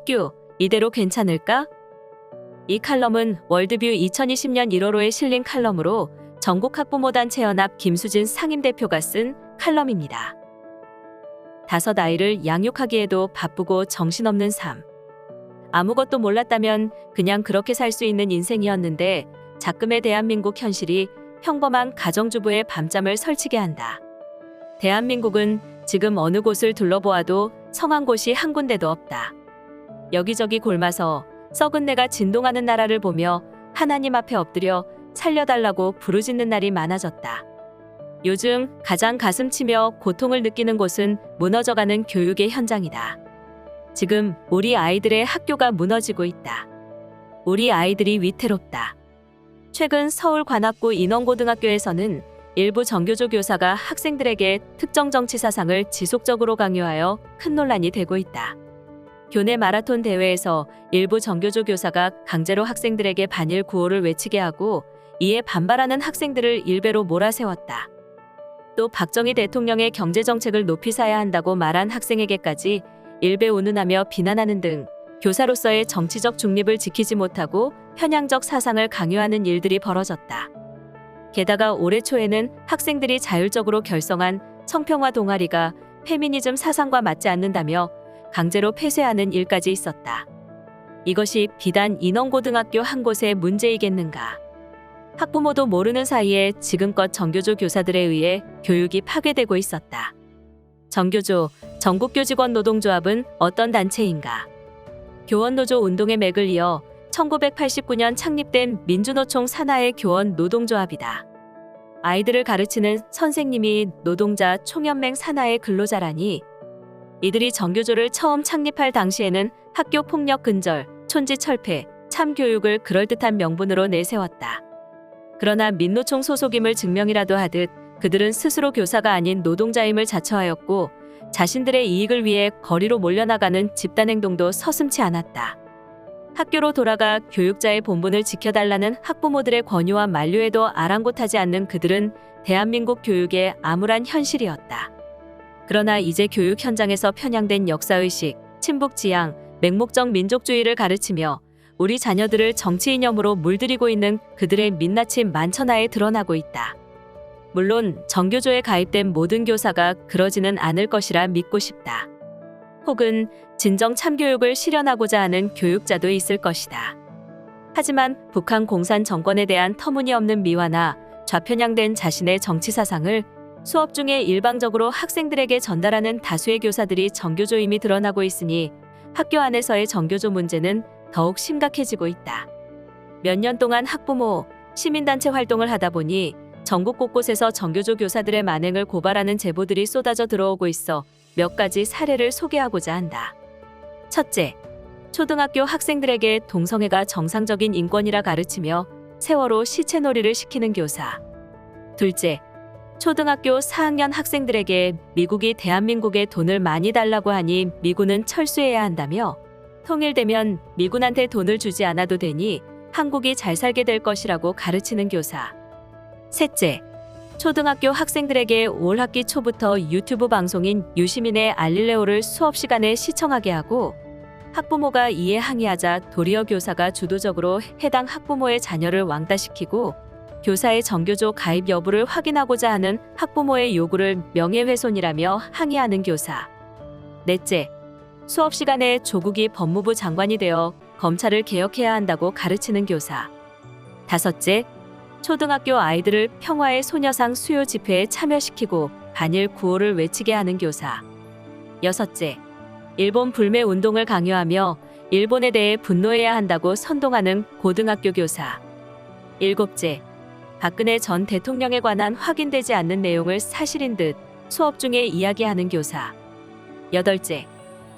학교, 이대로 괜찮을까? 이 칼럼은 월드뷰 2020년 1월호에 실린 칼럼으로 전국학부모단체 연합 김수진 상임대표가 쓴 칼럼입니다. 5 아이를 양육하기에도 바쁘고 정신없는 삶. 아무것도 몰랐다면 그냥 그렇게 살 수 있는 인생이었는데 작금의 대한민국 현실이 평범한 가정주부의 밤잠을 설치게 한다. 대한민국은 지금 어느 곳을 둘러보아도 성한 곳이 한 군데도 없다. 여기저기 골마서 썩은 내가 진동하는 나라를 보며 하나님 앞에 엎드려 살려달라고 부르짖는 날이 많아졌다. 요즘 가장 가슴치며 고통을 느끼는 곳은 무너져가는 교육의 현장이다. 지금 우리 아이들의 학교가 무너지고 있다. 우리 아이들이 위태롭다. 최근 서울 관악구 인원고등학교에서는 일부 정교조 교사가 학생들에게 특정 정치 사상을 지속적으로 강요하여 큰 논란이 되고 있다. 교내 마라톤 대회에서 일부 정교조 교사가 강제로 학생들에게 반일 구호를 외치게 하고 이에 반발하는 학생들을 일배로 몰아세웠다. 또 박정희 대통령의 경제정책을 높이 사야 한다고 말한 학생에게까지 일배 운운하며 비난하는 등 교사로서의 정치적 중립을 지키지 못하고 편향적 사상을 강요하는 일들이 벌어졌다. 게다가 올해 초에는 학생들이 자율적으로 결성한 성평화 동아리가 페미니즘 사상과 맞지 않는다며 강제로 폐쇄하는 일까지 있었다. 이것이 비단 인원고등학교 한 곳의 문제이겠는가? 학부모도 모르는 사이에 지금껏 정교조 교사들에 의해 교육이 파괴되고 있었다. 정교조, 전국교직원 노동조합은 어떤 단체인가? 교원노조 운동의 맥을 이어 1989년 창립된 민주노총 산하의 교원 노동조합이다. 아이들을 가르치는 선생님이 노동자 총연맹 산하의 근로자라니 이들이 정교조를 처음 창립할 당시에는 학교 폭력 근절, 촌지 철폐, 참교육을 그럴듯한 명분으로 내세웠다. 그러나 민노총 소속임을 증명이라도 하듯 그들은 스스로 교사가 아닌 노동자임을 자처하였고 자신들의 이익을 위해 거리로 몰려나가는 집단행동도 서슴지 않았다. 학교로 돌아가 교육자의 본분을 지켜달라는 학부모들의 권유와 만류에도 아랑곳하지 않는 그들은 대한민국 교육의 암울한 현실이었다. 그러나 이제 교육 현장에서 편향된 역사의식, 친북지향, 맹목적 민족주의를 가르치며 우리 자녀들을 정치 이념으로 물들이고 있는 그들의 민낯이 만천하에 드러나고 있다. 물론 정교조에 가입된 모든 교사가 그러지는 않을 것이라 믿고 싶다. 혹은 진정 참교육을 실현하고자 하는 교육자도 있을 것이다. 하지만 북한 공산 정권에 대한 터무니없는 미화나 좌편향된 자신의 정치 사상을 수업 중에 일방적으로 학생들에게 전달하는 다수의 교사들이 정교조임이 드러나고 있으니 학교 안에서의 정교조 문제는 더욱 심각해지고 있다. 몇 년 동안 학부모, 시민단체 활동을 하다 보니 전국 곳곳에서 정교조 교사들의 만행을 고발하는 제보들이 쏟아져 들어오고 있어 몇 가지 사례를 소개하고자 한다. 첫째, 초등학교 학생들에게 동성애가 정상적인 인권이라 가르치며 세월호 시체놀이를 시키는 교사. 둘째, 초등학교 4학년 학생들에게 미국이 대한민국에 돈을 많이 달라고 하니 미군은 철수해야 한다며 통일되면 미군한테 돈을 주지 않아도 되니 한국이 잘 살게 될 것이라고 가르치는 교사. 셋째, 초등학교 학생들에게 올 학기 초부터 유튜브 방송인 유시민의 알릴레오를 수업 시간에 시청하게 하고 학부모가 이에 항의하자 도리어 교사가 주도적으로 해당 학부모의 자녀를 왕따시키고 교사의 정교조 가입 여부를 확인하고자 하는 학부모의 요구를 명예훼손이라며 항의하는 교사. 넷째, 수업 시간에 조국이 법무부 장관이 되어 검찰을 개혁해야 한다고 가르치는 교사. 다섯째, 초등학교 아이들을 평화의 소녀상 수요 집회에 참여시키고 반일 구호를 외치게 하는 교사. 여섯째, 일본 불매 운동을 강요하며 일본에 대해 분노해야 한다고 선동하는 고등학교 교사. 일곱째, 박근혜 전 대통령에 관한 확인되지 않는 내용을 사실인 듯 수업 중에 이야기하는 교사. 여덟째,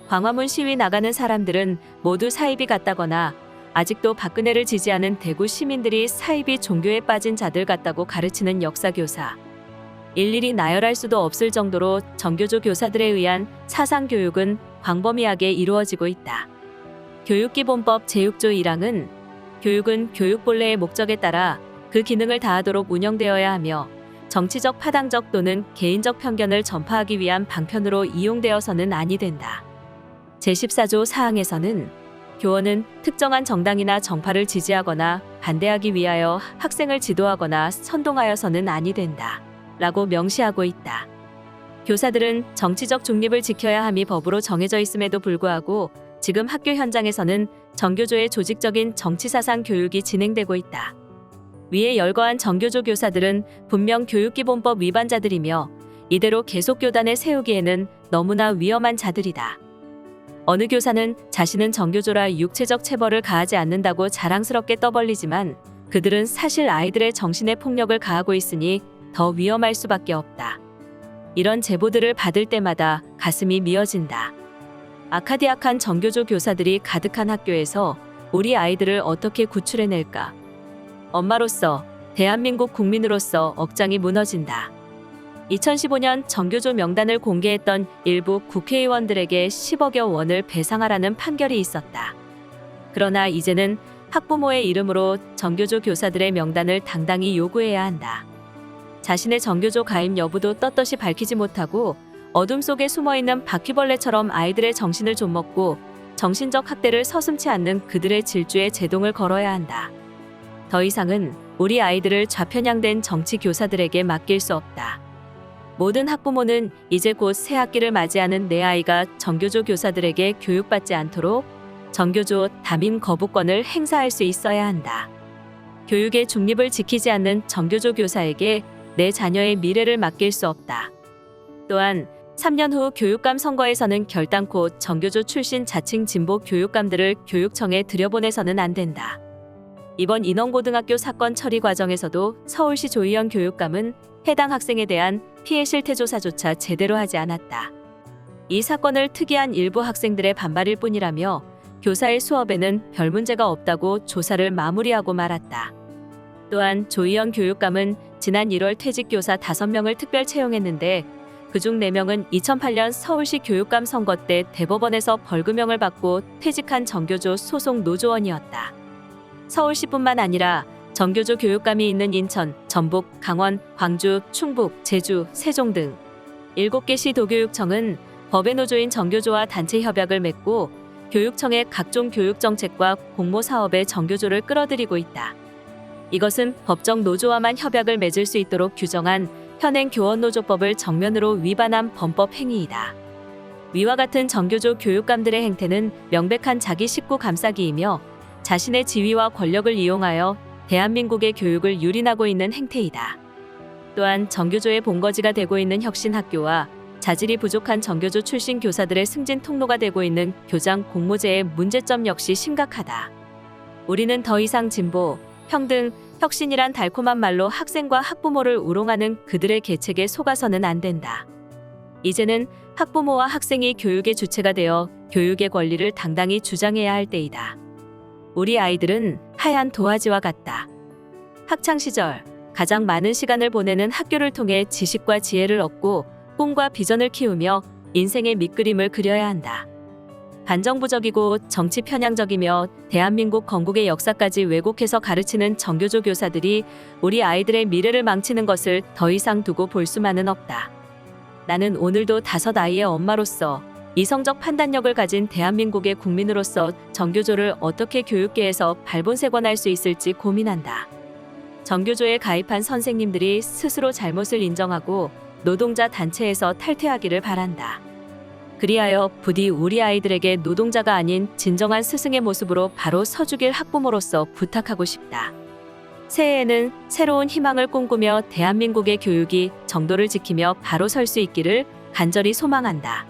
광화문 시위 나가는 사람들은 모두 사이비 같다거나 아직도 박근혜를 지지하는 대구 시민들이 사이비 종교에 빠진 자들 같다고 가르치는 역사교사. 일일이 나열할 수도 없을 정도로 정교조 교사들에 의한 사상교육은 광범위하게 이루어지고 있다. 교육기본법 제6조 1항은 교육은 교육 본래의 목적에 따라 그 기능을 다하도록 운영되어야 하며 정치적 파당적 또는 개인적 편견을 전파하기 위한 방편으로 이용되어서는 아니 된다. 제14조 4항에서는 교원은 특정한 정당이나 정파를 지지하거나 반대하기 위하여 학생을 지도하거나 선동하여서는 아니 된다. 라고 명시하고 있다. 교사들은 정치적 중립을 지켜야 함이 법으로 정해져 있음에도 불구하고 지금 학교 현장에서는 정교조의 조직적인 정치사상 교육이 진행되고 있다. 위에 열거한 정교조 교사들은 분명 교육기본법 위반자들이며 이대로 계속 교단에 세우기에는 너무나 위험한 자들이다. 어느 교사는 자신은 정교조라 육체적 체벌을 가하지 않는다고 자랑스럽게 떠벌리지만 그들은 사실 아이들의 정신에 폭력을 가하고 있으니 더 위험할 수밖에 없다. 이런 제보들을 받을 때마다 가슴이 미어진다. 아카디악한 정교조 교사들이 가득한 학교에서 우리 아이들을 어떻게 구출해낼까? 엄마로서, 대한민국 국민으로서 억장이 무너진다. 2015년 정교조 명단을 공개했던 일부 국회의원들에게 10억여 원을 배상하라는 판결이 있었다. 그러나 이제는 학부모의 이름으로 정교조 교사들의 명단을 당당히 요구해야 한다. 자신의 정교조 가입 여부도 떳떳이 밝히지 못하고 어둠 속에 숨어있는 바퀴벌레처럼 아이들의 정신을 좀먹고 정신적 학대를 서슴지 않는 그들의 질주에 제동을 걸어야 한다. 더 이상은 우리 아이들을 좌편향된 정치 교사들에게 맡길 수 없다. 모든 학부모는 이제 곧 새 학기를 맞이하는 내 아이가 정교조 교사들에게 교육받지 않도록 정교조 담임 거부권을 행사할 수 있어야 한다. 교육의 중립을 지키지 않는 정교조 교사에게 내 자녀의 미래를 맡길 수 없다. 또한 3년 후 교육감 선거에서는 결단코 정교조 출신 자칭 진보 교육감들을 교육청에 들여보내서는 안 된다. 이번 인원고등학교 사건 처리 과정에서도 서울시 조희연 교육감은 해당 학생에 대한 피해 실태 조사조차 제대로 하지 않았다. 이 사건을 특이한 일부 학생들의 반발일 뿐이라며 교사의 수업에는 별 문제가 없다고 조사를 마무리하고 말았다. 또한 조희연 교육감은 지난 1월 퇴직 교사 5명을 특별 채용했는데 그중 4명은 2008년 서울시 교육감 선거 때 대법원에서 벌금형을 받고 퇴직한 정교조 소속 노조원이었다. 서울시뿐만 아니라 정교조 교육감이 있는 인천, 전북, 강원, 광주, 충북, 제주, 세종 등 7개 시 도교육청은 법의 노조인 정교조와 단체 협약을 맺고 교육청의 각종 교육정책과 공모 사업에 정교조를 끌어들이고 있다. 이것은 법정 노조와만 협약을 맺을 수 있도록 규정한 현행 교원노조법을 정면으로 위반한 범법 행위이다. 위와 같은 정교조 교육감들의 행태는 명백한 자기 식구 감싸기이며 자신의 지위와 권력을 이용하여 대한민국의 교육을 유린하고 있는 행태이다. 또한 정교조의 본거지가 되고 있는 혁신학교와 자질이 부족한 정교조 출신 교사들의 승진 통로가 되고 있는 교장 공모제의 문제점 역시 심각하다. 우리는 더 이상 진보, 평등, 혁신이란 달콤한 말로 학생과 학부모를 우롱하는 그들의 계책에 속아서는 안 된다. 이제는 학부모와 학생이 교육의 주체가 되어 교육의 권리를 당당히 주장해야 할 때이다. 우리 아이들은 하얀 도화지와 같다. 학창시절 가장 많은 시간을 보내는 학교를 통해 지식과 지혜를 얻고 꿈과 비전을 키우며 인생의 밑그림을 그려야 한다. 반정부적이고 정치 편향적이며 대한민국 건국의 역사까지 왜곡해서 가르치는 정교조 교사들이 우리 아이들의 미래를 망치는 것을 더 이상 두고 볼 수만은 없다. 나는 오늘도 5 아이의 엄마로서 이성적 판단력을 가진 대한민국의 국민으로서 정교조를 어떻게 교육계에서 발본색원할 수 있을지 고민한다. 정교조에 가입한 선생님들이 스스로 잘못을 인정하고 노동자 단체에서 탈퇴하기를 바란다. 그리하여 부디 우리 아이들에게 노동자가 아닌 진정한 스승의 모습으로 바로 서주길 학부모로서 부탁하고 싶다. 새해에는 새로운 희망을 꿈꾸며 대한민국의 교육이 정도를 지키며 바로 설 수 있기를 간절히 소망한다.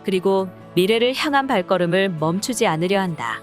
그리고 미래를 향한 발걸음을 멈추지 않으려 한다.